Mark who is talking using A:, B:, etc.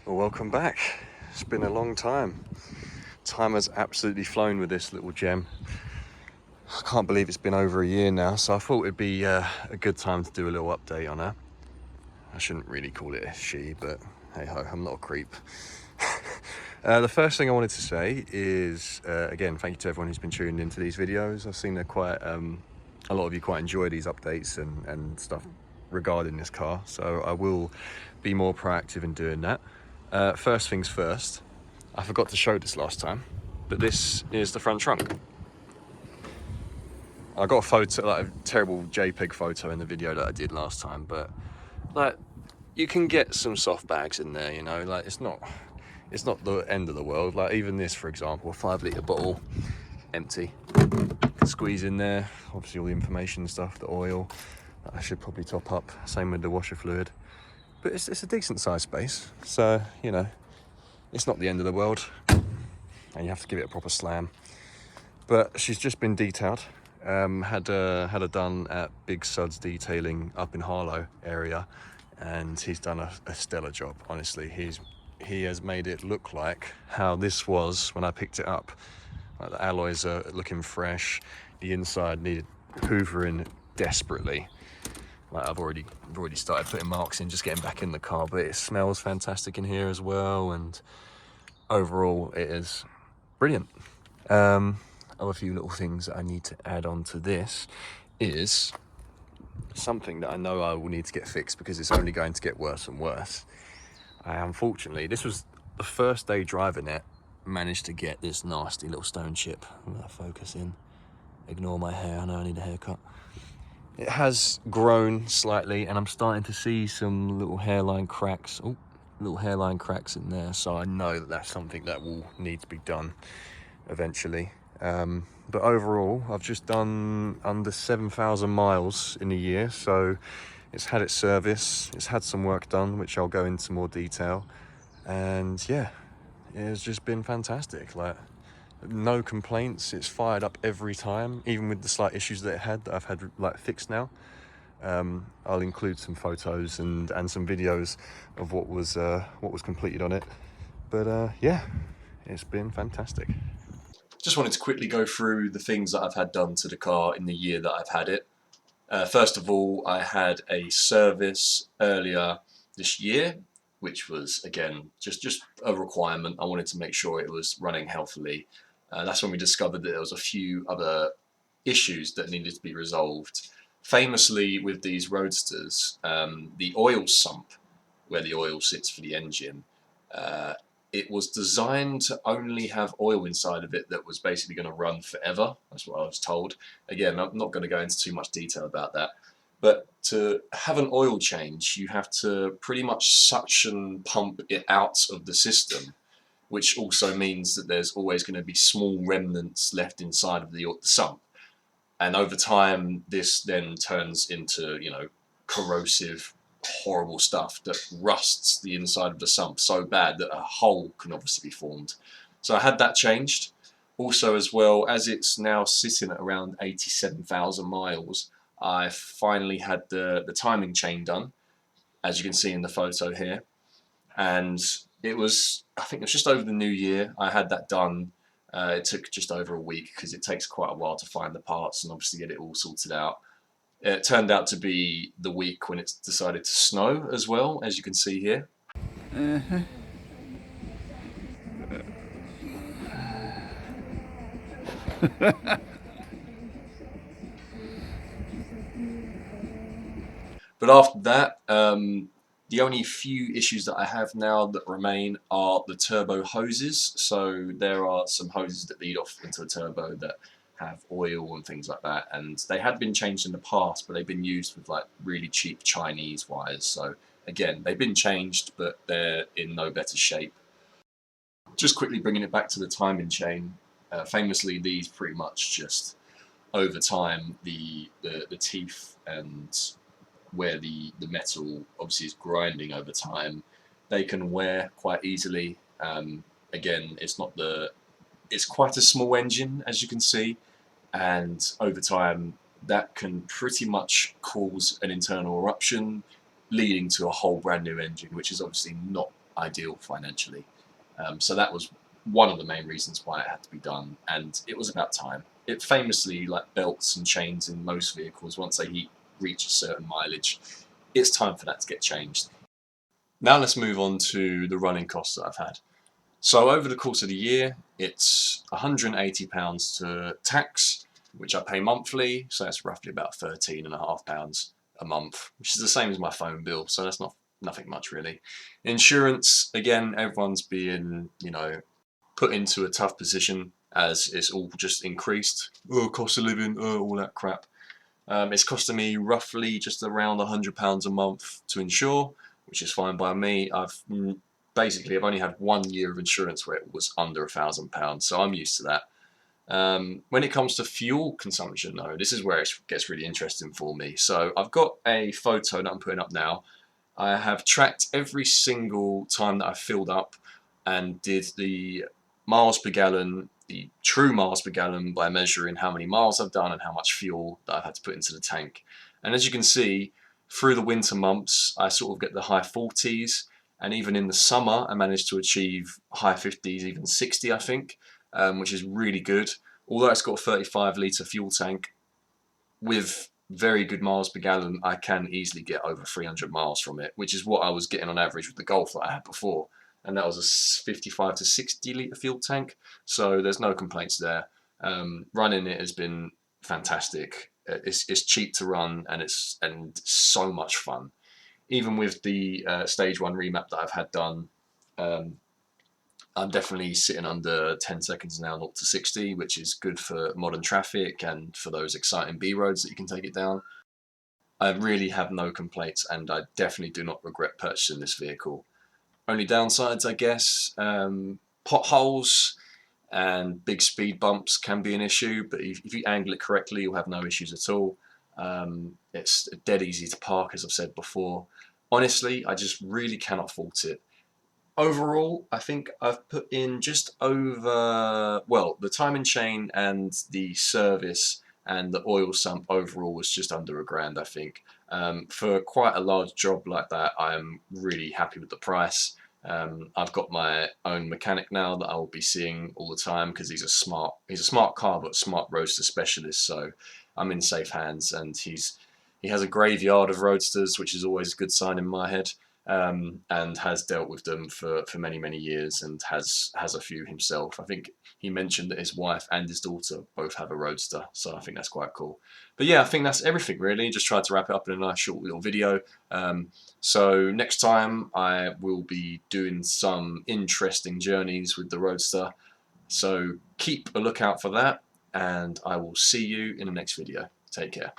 A: Well, welcome back. It's been a long time. Time has absolutely flown with this little gem. I can't believe it's been over a year now, so I thought it'd be a good time to do a little update on her. I shouldn't really call it a she, but hey ho, I'm not a creep. The first thing I wanted to say is, again, thank you to everyone who's been tuning into these videos. I've seen a lot of you quite enjoy these updates and stuff regarding this car, so I will be more proactive in doing that. First things first, I forgot to show this last time, but this is the front trunk. I got a photo, like a terrible JPEG photo in the video that I did last time, but like you can get some soft bags in there, you know, like it's not the end of the world. Like even this, for example, a 5 litre bottle, empty. Can squeeze in there, obviously all the information and stuff, the oil, that I should probably top up, same with the washer fluid. But it's a decent sized space, so, you know, it's not the end of the world, and you have to give it a proper slam. But she's just been detailed. Had her done at Big Suds Detailing up in Harlow area, and he's done a stellar job. Honestly, he has made it look like how this was when I picked it up. Like the alloys are looking fresh. The inside needed hoovering desperately. Like I've already started putting marks in, just getting back in the car, but it smells fantastic in here as well, and overall it is brilliant. Other few little things that I need to add on to this is something that I know I will need to get fixed because it's only going to get worse and worse. Unfortunately, this was the first day driving it, managed to get this nasty little stone chip. I'm gonna focus in. Ignore my hair, I know I need a haircut. It has grown slightly and I'm starting to see some little hairline cracks. Oh, little hairline cracks in there. So I know that that's something that will need to be done eventually. But overall, I've just done under 7,000 miles in a year. So it's had its service, it's had some work done, which I'll go into more detail. And yeah, it's just been fantastic. Like, no complaints. It's fired up every time, even with the slight issues that it had that I've had like fixed now. I'll include some photos and some videos of what was completed on it. But yeah, it's been fantastic. Just wanted to quickly go through the things that I've had done to the car in the year that I've had it. First of all, I had a service earlier this year, which was again just a requirement. I wanted to make sure it was running healthily. That's when we discovered that there was a few other issues that needed to be resolved. Famously, with these Roadsters, the oil sump, where the oil sits for the engine, it was designed to only have oil inside of it that was basically going to run forever. That's what I was told. Again, I'm not going to go into too much detail about that. But to have an oil change, you have to pretty much suction pump it out of the system, which also means that there's always going to be small remnants left inside of the sump. And over time, this then turns into, you know, corrosive, horrible stuff that rusts the inside of the sump so bad that a hole can obviously be formed. So I had that changed. Also, as well, as it's now sitting at around 87,000 miles, I finally had the timing chain done, as you can see in the photo here. And it was, I think it was just over the new year, I had that done. It took just over a week because it takes quite a while to find the parts and obviously get it all sorted out. It turned out to be the week when it's decided to snow as well, as you can see here. But after that, the only few issues that I have now that remain are the turbo hoses. So there are some hoses that lead off into the turbo that have oil and things like that, and they had been changed in the past, but they've been used with like really cheap Chinese wires. So again, they've been changed, but they're in no better shape. Just quickly bringing it back to the timing chain, famously these pretty much just over time the teeth and where the metal obviously is grinding over time, they can wear quite easily. Again, it's quite a small engine, as you can see, and over time that can pretty much cause an internal eruption, leading to a whole brand new engine, which is obviously not
B: ideal financially. So that was one of the main reasons why it had to be done, and it was about time. It famously, like belts and chains in most vehicles, once they reach a certain mileage, it's time for that to get changed. Now let's move on to the running costs that I've had. So over the course of the year, it's £180 to tax, which I pay monthly, so that's roughly about £13.50 a month, which is the same as my phone bill, so that's nothing much really. Insurance, again, everyone's being, put into a tough position as it's all just increased. Oh, cost of living, all that crap. It's costing me roughly just around £100 a month to insure, which is fine by me. I've only had 1 year of insurance where it was under £1,000, so I'm used to that. When it comes to fuel consumption, though, this is where it gets really interesting for me. So I've got a photo that I'm putting up now. I have tracked every single time that I filled up and did the miles per gallon, the true miles per gallon, by measuring how many miles I've done and how much fuel that I've had to put into the tank. And as you can see, through the winter months, I sort of get the high 40s, and even in the summer, I managed to achieve high 50s, even 60, I think, which is really good. Although it's got a 35-litre fuel tank, with very good miles per gallon, I can easily get over 300 miles from it, which is what I was getting on average with the Golf that I had before. And that was a 55 to 60 litre fuel tank, so there's no complaints there. Running it has been fantastic. It's cheap to run, and it's so much fun. Even with the stage 1 remap that I've had done, I'm definitely sitting under 10 seconds now, 0 to 60, which is good for modern traffic and for those exciting B roads that you can take it down. I really have no complaints, and I definitely do not regret purchasing this vehicle. Only downsides, I guess, potholes and big speed bumps can be an issue, but if you angle it correctly, you'll have no issues at all. It's dead easy to park, as I've said before. Honestly, I just really cannot fault it. Overall, I think I've put in just over, well, the timing chain and the service and the oil sump overall was just under £1,000, I think. For quite a large job like that, I'm really happy with the price. I've got my own mechanic now that I will be seeing all the time, because he's a smart car but smart Roadster specialist, so I'm in safe hands, and he has a graveyard of Roadsters, which is always a good sign in my head. And has dealt with them for many, many years, and has a few himself. I think he mentioned that his wife and his daughter both have a Roadster, so I think that's quite cool. But yeah, I think that's everything really. Just tried to wrap it up in a nice short little video. So next time I will be doing some interesting journeys with the Roadster, so keep a lookout for that, and I will see you in the next video. Take care.